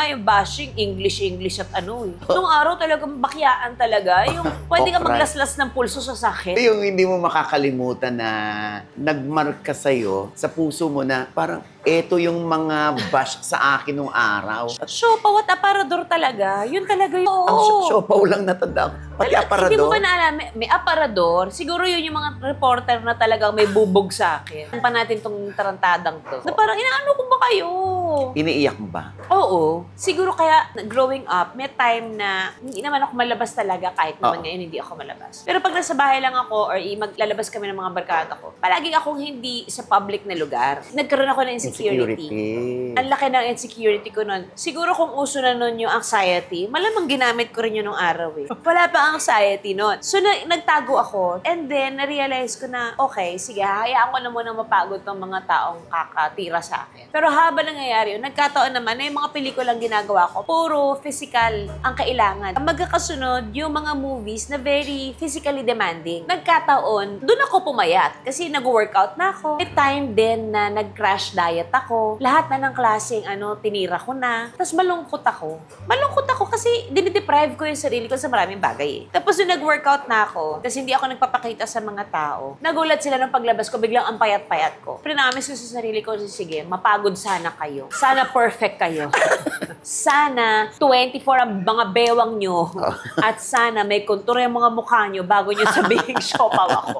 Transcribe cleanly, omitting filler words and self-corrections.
nga yung bashing, English at ano eh. Nung araw talagang bakyaan talaga. Yung pwede ka maglaslas ng pulso sa sakit. Yung hindi mo makakalimutan na nagmarka sa'yo, sa puso mo na parang, eto yung mga bash sa akin nung araw. Siopaw at aparador talaga. Yun talaga yun. Ang siopaw lang natanda ko. Pati aparador. Hindi mo ba naalam, may aparador. Siguro yun yung mga reporter na talagang may bubog sa akin. Pa natin tong tarantadang to. Na parang, inaano ko ba kayo? Iniiyak mo ba? Oo. Siguro kaya, growing up, may time na hindi naman ako malabas talaga kahit naman ngayon hindi ako malabas. Pero pag nasa bahay lang ako or maglalabas kami ng mga barkada ko, palagi akong hindi sa public na lugar. Nagkaroon ako ng insecurity. Ang laki ng insecurity ko nun. Siguro kung uso na nun yung anxiety, malamang ginamit ko rin yun nung araw eh. Wala pa anxiety nun. So, nagtago ako. And then, na-realize ko na, okay, sige, hayaan ko na muna mapagod tong mga taong kakatira sa akin. Pero habang nangyayari yun, nagkataon naman na yung mga pelikulang ginagawa ko, puro physical ang kailangan. Magkakasunod yung mga movies na very physically demanding. Nagkataon, dun ako pumayat kasi nag-workout na ako. May time din na nag-crash diet ako. Lahat na ng klaseng tinira ko na. Tapos malungkot ako. Malungkot ako kasi dinideprive ko yung sarili ko sa maraming bagay eh. Tapos nung nag-workout na ako, tapos hindi ako nagpapakita sa mga tao, nagulat sila nung paglabas ko, biglang ang payat-payat ko. Pinamis ko sa sarili ko, sige, mapagod sana kayo. Sana perfect kayo. Sana 24 ang mga bewang nyo. At sana may kontura yung mga mukha nyo bago nyo sabihin siopaw ako.